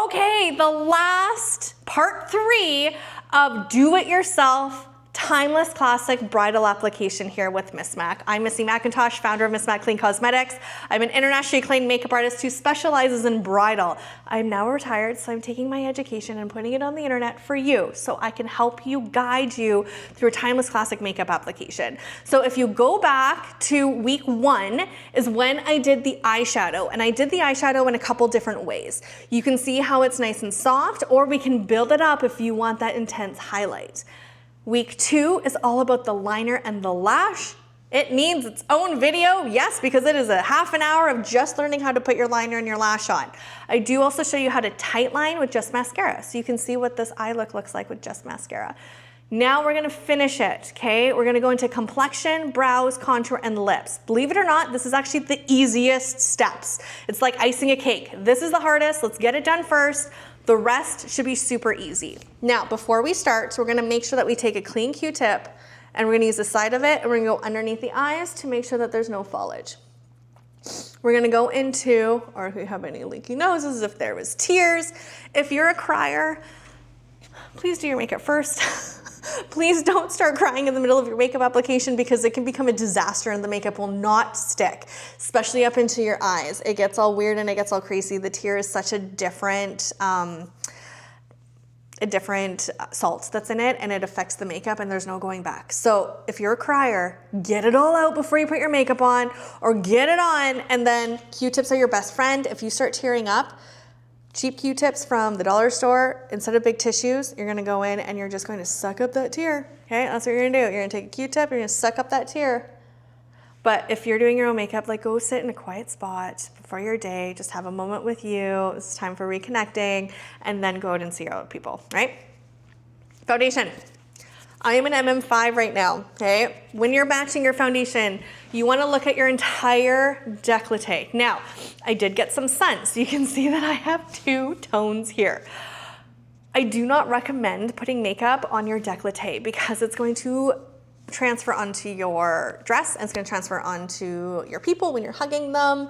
Okay, the last part 3 of do-it-yourself timeless classic bridal application here with MisMacK. I'm Missy MacKintosh, founder of MisMacK Clean Cosmetics. I'm an internationally acclaimed makeup artist who specializes in bridal. I'm now retired, so I'm taking my education and putting it on the internet for you so I can help you, guide you through a timeless classic makeup application. So if you go back to week 1 is when I did the eyeshadow, and I did the eyeshadow in a couple different ways. You can see how it's nice and soft, or we can build it up if you want that intense highlight. Week 2 is all about the liner and the lash. It needs its own video, yes, because it is a half an hour of just learning how to put your liner and your lash on. I do also show you how to tight line with just mascara, so you can see what this eye look looks like with just mascara. Now we're gonna finish it, okay? We're gonna go into complexion, brows, contour, and lips. Believe it or not, this is actually the easiest steps. It's like icing a cake. This is the hardest, let's get it done first. The rest should be super easy. Now, before we start, so we're gonna make sure that we take a clean Q-tip and we're gonna use the side of it and we're gonna go underneath the eyes to make sure that there's no foliage. We're gonna go into, or if you have any leaky noses, if there was tears, if you're a crier, please do your makeup first. Please don't start crying in the middle of your makeup application because it can become a disaster and the makeup will not stick, especially up into your eyes. It gets all weird and it gets all crazy. The tear is such a different salt that's in it, and it affects the makeup and there's no going back. So if you're a crier, get it all out before you put your makeup on, or get it on, and then Q-tips are your best friend. If you start tearing up, cheap Q-tips from the dollar store, instead of big tissues, you're gonna go in and you're just going to suck up that tear. Okay, that's what you're gonna do. You're gonna take a Q-tip, you're gonna suck up that tear. But if you're doing your own makeup, like go sit in a quiet spot before your day, just have a moment with you. It's time for reconnecting, and then go out and see your other people, right? Foundation. I am an MM5 right now, okay? When you're matching your foundation, you wanna look at your entire décolleté. Now, I did get some sun, so you can see that I have 2 tones here. I do not recommend putting makeup on your décolleté because it's going to transfer onto your dress and it's gonna transfer onto your people when you're hugging them.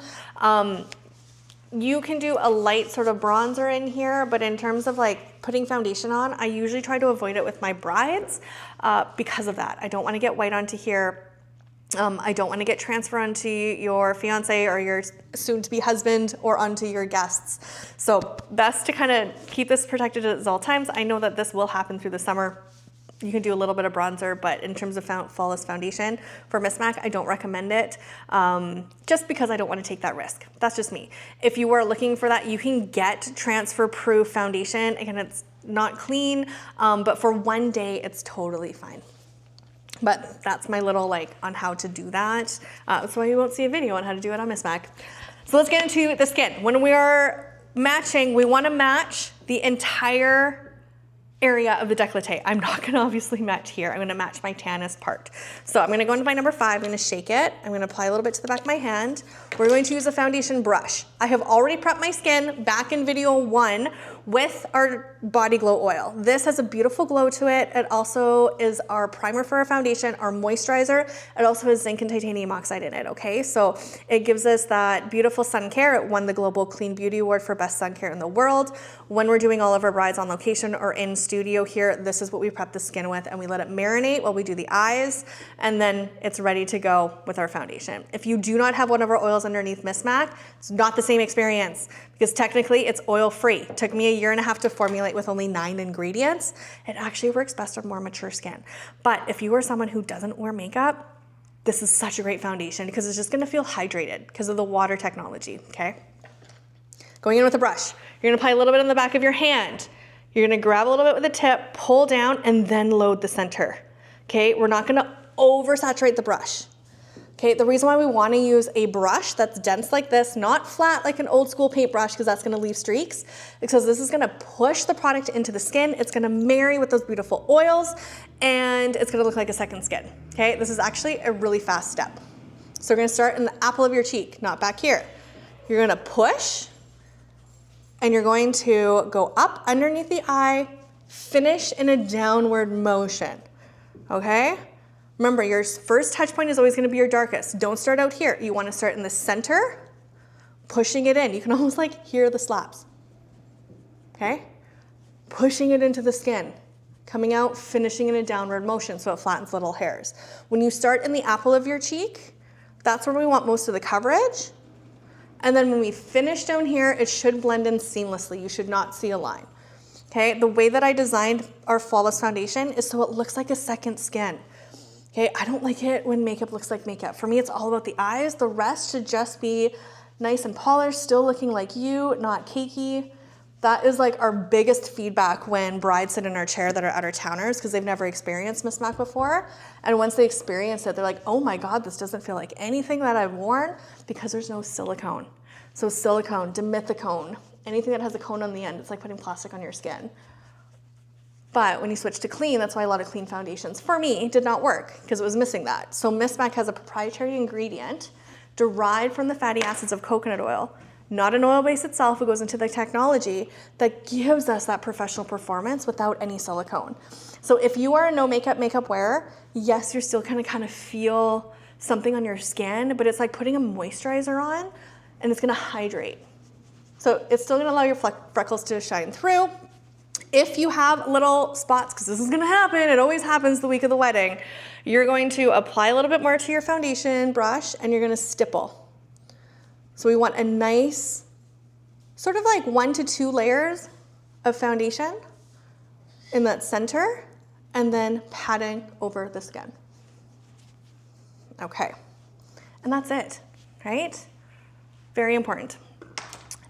You can do a light sort of bronzer in here, but in terms of like putting foundation on, I usually try to avoid it with my brides because of that. I don't wanna get white onto here. I don't wanna get transfer onto your fiance or your soon-to-be husband or onto your guests. So best to kind of keep this protected at all times. I know that this will happen through the summer. You can do a little bit of bronzer, but in terms of flawless foundation for MisMacK, I don't recommend it just because I don't want to take that risk. That's just me. If you are looking for that, you can get transfer-proof foundation. Again, it's not clean, but for one day, it's totally fine. But that's my little like on how to do that. That's why you won't see a video on how to do it on MisMacK. So let's get into the skin. When we are matching, we want to match the entire area of the décolleté. I'm not gonna obviously match here. I'm gonna match my tannest part. So I'm gonna go into my number 5, I'm gonna shake it. I'm gonna apply a little bit to the back of my hand. We're going to use a foundation brush. I have already prepped my skin back in video 1 with our body glow oil. This has a beautiful glow to it. It also is our primer for our foundation, our moisturizer. It also has zinc and titanium oxide in it, okay? So it gives us that beautiful sun care. It won the Global Clean Beauty Award for best sun care in the world. When we're doing all of our brides on location or in studio here, this is what we prep the skin with, and we let it marinate while we do the eyes, and then it's ready to go with our foundation. If you do not have one of our oils underneath MisMacK, it's not the same experience because technically it's oil-free. It took me a year and a half to formulate with only 9 ingredients. It actually works best on more mature skin. But if you are someone who doesn't wear makeup, this is such a great foundation because it's just gonna feel hydrated because of the water technology, okay? Going in with a brush, you're gonna apply a little bit on the back of your hand. You're gonna grab a little bit with the tip, pull down, and then load the center. Okay, we're not gonna oversaturate the brush. Okay, the reason why we wanna use a brush that's dense like this, not flat like an old school paintbrush because that's gonna leave streaks, because this is gonna push the product into the skin, it's gonna marry with those beautiful oils, and it's gonna look like a second skin. Okay, this is actually a really fast step. So we're gonna start in the apple of your cheek, not back here. You're gonna push, and you're going to go up underneath the eye, finish in a downward motion, okay? Remember, your first touch point is always gonna be your darkest. Don't start out here. You wanna start in the center, pushing it in. You can almost like hear the slaps. okay? Pushing it into the skin, coming out, finishing in a downward motion so it flattens little hairs. When you start in the apple of your cheek, that's where we want most of the coverage. And then when we finish down here, it should blend in seamlessly. You should not see a line. Okay, the way that I designed our Flawless Foundation is so it looks like a second skin. Okay, I don't like it when makeup looks like makeup. For me, it's all about the eyes. The rest should just be nice and polished, still looking like you, not cakey. That is like our biggest feedback when brides sit in our chair that are out-of-towners because they've never experienced MisMacK before. And once they experience it, they're like, oh my God, this doesn't feel like anything that I've worn because there's no silicone. So silicone, dimethicone, anything that has a cone on the end, it's like putting plastic on your skin. But when you switch to clean, that's why a lot of clean foundations, for me, did not work because it was missing that. So MisMacK has a proprietary ingredient derived from the fatty acids of coconut oil, not an oil base itself. It goes into the technology that gives us that professional performance without any silicone. So if you are a no makeup wearer, yes, you're still kind of feel something on your skin, but it's like putting a moisturizer on and it's gonna hydrate. So it's still gonna allow your freckles to shine through. If you have little spots, because this is gonna happen, it always happens the week of the wedding, you're going to apply a little bit more to your foundation brush and you're gonna stipple. So we want a nice, sort of like 1 to 2 layers of foundation in that center and then patting over the skin. Okay, and that's it, right? Very important.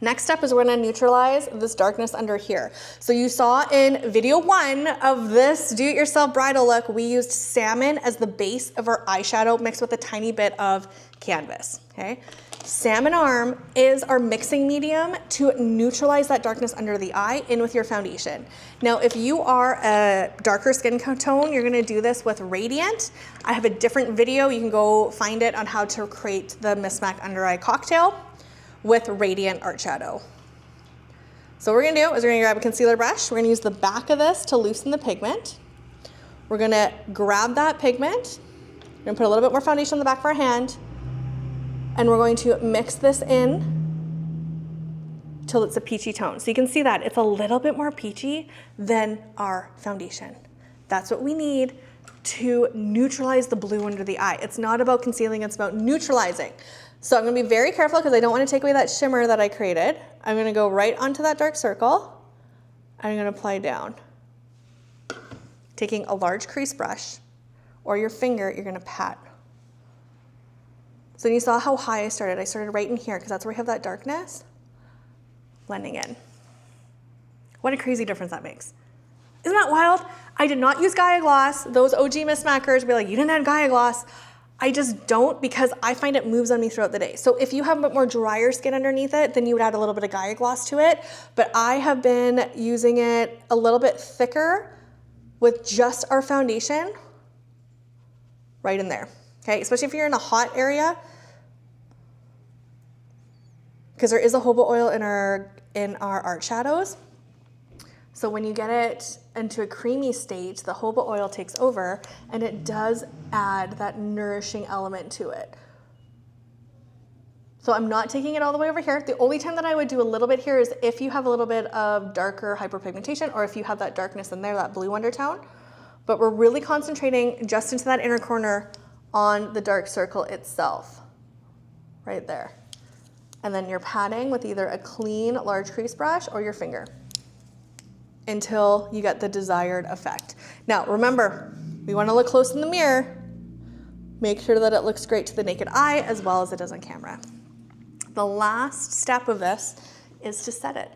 Next step is we're gonna neutralize this darkness under here. So you saw in video 1 of this do-it-yourself bridal look, we used salmon as the base of our eyeshadow mixed with a tiny bit of canvas, okay? Salmon arm is our mixing medium to neutralize that darkness under the eye in with your foundation. Now, if you are a darker skin tone, you're gonna do this with Radiant. I have a different video. You can go find it on how to create the MisMacK under eye cocktail with Radiant Art Shadow. So what we're gonna do is we're gonna grab a concealer brush. We're gonna use the back of this to loosen the pigment. We're gonna grab that pigment. We're gonna put a little bit more foundation on the back of our hand, and we're going to mix this in till it's a peachy tone. So you can see that it's a little bit more peachy than our foundation. That's what we need to neutralize the blue under the eye. It's not about concealing, it's about neutralizing. So I'm gonna be very careful because I don't want to take away that shimmer that I created. I'm gonna go right onto that dark circle and I'm gonna apply down. Taking a large crease brush or your finger, you're gonna pat. So you saw how high I started. I started right in here because that's where we have that darkness blending in. What a crazy difference that makes. Isn't that wild? I did not use Gaia Gloss. Those OG MisMackers be like, you didn't add Gaia Gloss. I just don't because I find it moves on me throughout the day. So if you have a bit more drier skin underneath it, then you would add a little bit of Gaia Gloss to it. But I have been using it a little bit thicker with just our foundation right in there. Okay, especially if you're in a hot area, because there is a jojoba oil in our art shadows. So when you get it into a creamy state, the jojoba oil takes over and it does add that nourishing element to it. So I'm not taking it all the way over here. The only time that I would do a little bit here is if you have a little bit of darker hyperpigmentation or if you have that darkness in there, that blue undertone. But we're really concentrating just into that inner corner on the dark circle itself, right there. And then you're patting with either a clean large crease brush or your finger until you get the desired effect. Now, remember, we wanna look close in the mirror, make sure that it looks great to the naked eye as well as it does on camera. The last step of this is to set it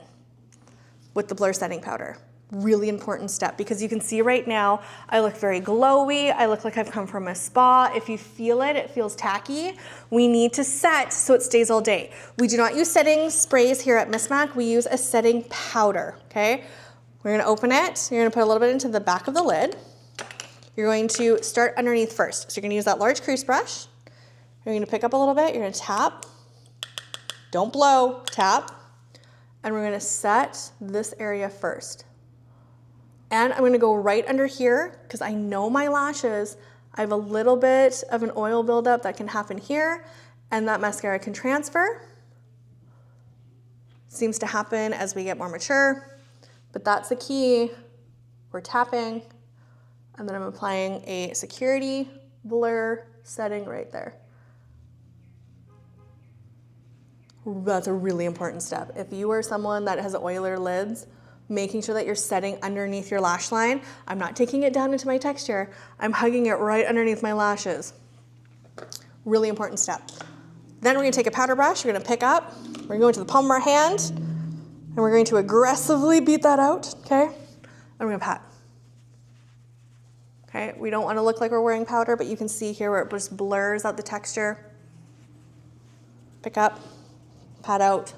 with the blur setting powder. Really important step because you can see right now, I look very glowy. I look like I've come from a spa. If you feel it, it feels tacky. We need to set so it stays all day. We do not use setting sprays here at MisMacK. We use a setting powder, okay? We're gonna open it. You're gonna put a little bit into the back of the lid. You're going to start underneath first. So you're gonna use that large crease brush. You're gonna pick up a little bit. You're gonna tap. Don't blow, tap. And we're gonna set this area first. And I'm gonna go right under here because I know my lashes. I have a little bit of an oil buildup that can happen here and that mascara can transfer. Seems to happen as we get more mature. But that's the key. We're tapping, and then I'm applying a security blur setting right there. That's a really important step. If you are someone that has oilier lids, making sure that you're setting underneath your lash line. I'm not taking it down into my texture. I'm hugging it right underneath my lashes. Really important step. Then we're gonna take a powder brush, we're gonna pick up, we're gonna go into the palm of our hand, and we're going to aggressively beat that out, okay? And we're gonna pat. Okay, we don't wanna look like we're wearing powder, but you can see here where it just blurs out the texture. Pick up, pat out.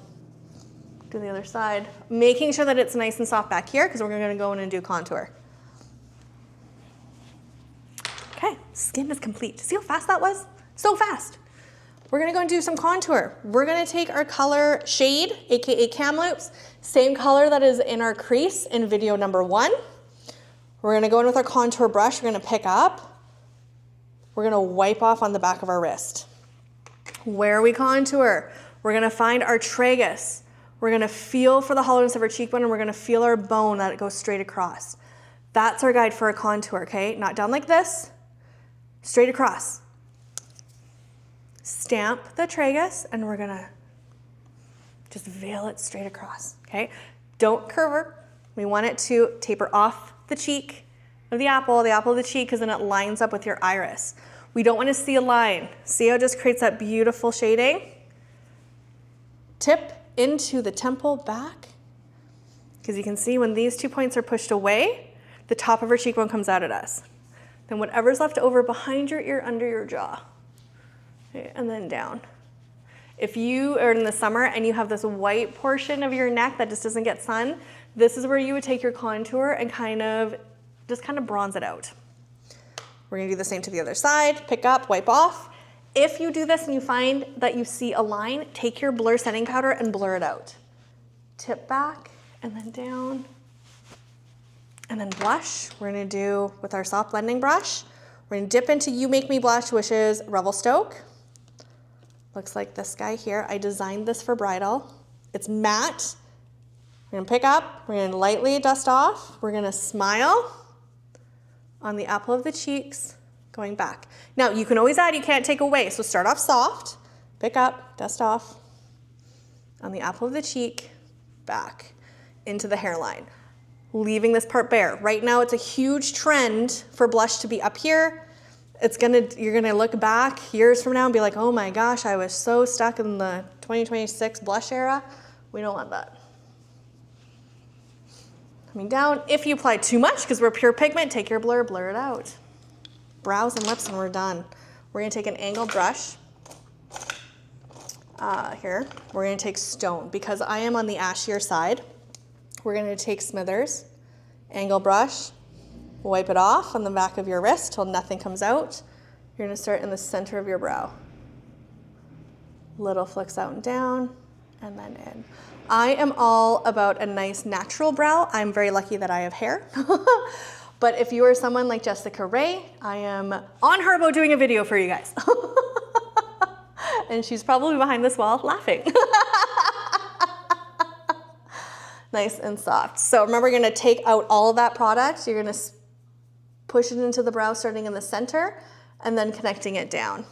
Do the other side, making sure that it's nice and soft back here because we're gonna go in and do contour. Okay, skin is complete. See how fast that was? So fast. We're gonna go and do some contour. We're gonna take our color shade, AKA Kamloops, same color that is in our crease in video number 1. We're gonna go in with our contour brush, we're gonna pick up, we're gonna wipe off on the back of our wrist. Where we contour, we're gonna find our tragus. We're gonna feel for the hollowness of our cheekbone and we're gonna feel our bone that it goes straight across. That's our guide for a contour, okay? Not down like this, straight across. Stamp the tragus and we're gonna just veil it straight across, okay? Don't curve her. We want it to taper off the cheek of the apple of the cheek, because then it lines up with your iris. We don't wanna see a line. See how it just creates that beautiful shading? Tip into the temple back, because you can see when these 2 points are pushed away, the top of her cheekbone comes out at us. Then whatever's left over behind your ear, under your jaw, okay, and then down. If you are in the summer and you have this white portion of your neck that just doesn't get sun, this is where you would take your contour and just kind of bronze it out. We're gonna do the same to the other side, pick up, wipe off. If you do this and you find that you see a line, take your blur setting powder and blur it out. Tip back and then down. And then blush, we're gonna do with our soft blending brush. We're gonna dip into You Make Me Blush, which is Revelstoke. Looks like this guy here. I designed this for Bridal. It's matte. We're gonna pick up, we're gonna lightly dust off. We're gonna smile on the apple of the cheeks, going back. Now, you can always add, you can't take away. So start off soft, pick up, dust off on the apple of the cheek, back into the hairline, leaving this part bare. Right now, it's a huge trend for blush to be up here. You're gonna look back years from now and be like, oh my gosh, I was so stuck in the 2026 blush era. We don't want that. Coming down, if you apply too much, because we're pure pigment, take your blur, blur it out. Brows and lips and we're done. We're gonna take an angled brush. Here, we're gonna take Stone. Because I am on the ashier side, we're gonna take Smithers, angle brush, wipe it off on the back of your wrist till nothing comes out. You're gonna start in the center of your brow. Little flicks out and down, and then in. I am all about a nice natural brow. I'm very lucky that I have hair. But if you are someone like Jessica Ray, I am on her about doing a video for you guys. And she's probably behind this wall laughing. Nice and soft. So remember, you're gonna take out all of that product. You're gonna push it into the brow starting in the center and then connecting it down.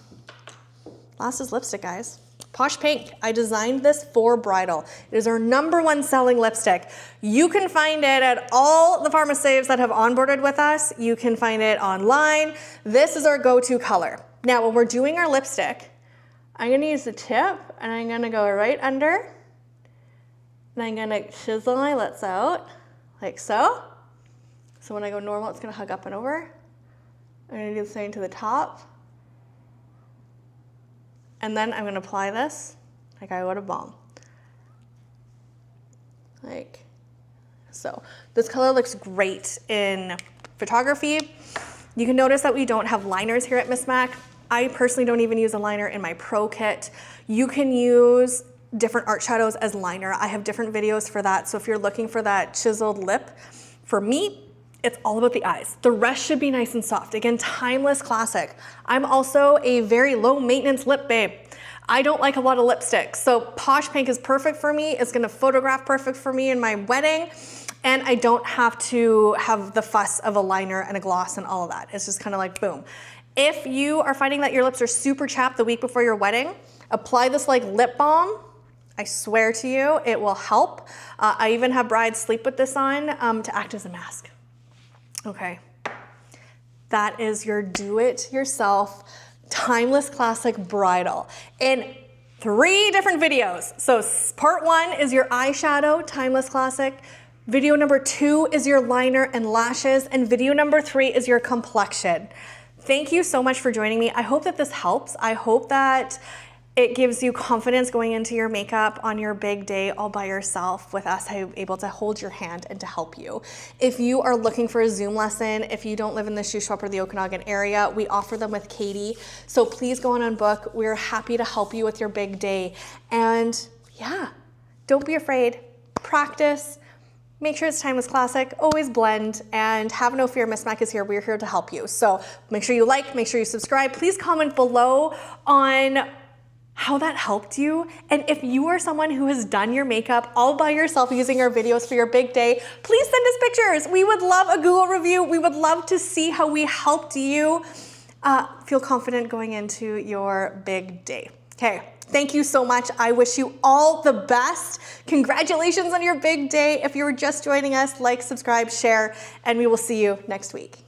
Last is lipstick, guys. Posh Pink. I designed this for Bridal. It is our #1 selling lipstick. You can find it at all the pharmacies that have onboarded with us. You can find it online. This is our go-to color. Now, when we're doing our lipstick, I'm gonna use the tip and I'm gonna go right under and I'm gonna chisel my lips out like so. So when I go normal, it's gonna hug up and over. I'm gonna do the same to the top. And then I'm gonna apply this like I would a balm. Like so. This color looks great in photography. You can notice that we don't have liners here at MisMacK. I personally don't even use a liner in my pro kit. You can use different art shadows as liner. I have different videos for that. So if you're looking for that chiseled lip, for me, it's all about the eyes. The rest should be nice and soft. Again, timeless classic. I'm also a very low maintenance lip babe. I don't like a lot of lipstick. So Posh Pink is perfect for me. It's gonna photograph perfect for me in my wedding. And I don't have to have the fuss of a liner and a gloss and all of that. It's just kind of like boom. If you are finding that your lips are super chapped the week before your wedding, apply this like lip balm. I swear to you, it will help. I even have brides sleep with this on to act as a mask. Okay. That is your do-it-yourself timeless classic bridal in 3 different videos. So part 1 is your eyeshadow timeless classic. Video number 2 is your liner and lashes. And video number 3 is your complexion. Thank you so much for joining me. I hope that this helps. I hope that it gives you confidence going into your makeup on your big day all by yourself with us able to hold your hand and to help you. If you are looking for a Zoom lesson, if you don't live in the Shuswap or the Okanagan area, we offer them with Katie. So please go on book. We're happy to help you with your big day. And yeah, don't be afraid. Practice. Make sure it's timeless classic, always blend, and have no fear, MisMacK is here. We're here to help you. So make sure you like, make sure you subscribe. Please comment below on how that helped you. And if you are someone who has done your makeup all by yourself using our videos for your big day, please send us pictures. We would love a Google review. We would love to see how we helped you feel confident going into your big day. Okay. Thank you so much. I wish you all the best. Congratulations on your big day. If you were just joining us, like, subscribe, share, and we will see you next week.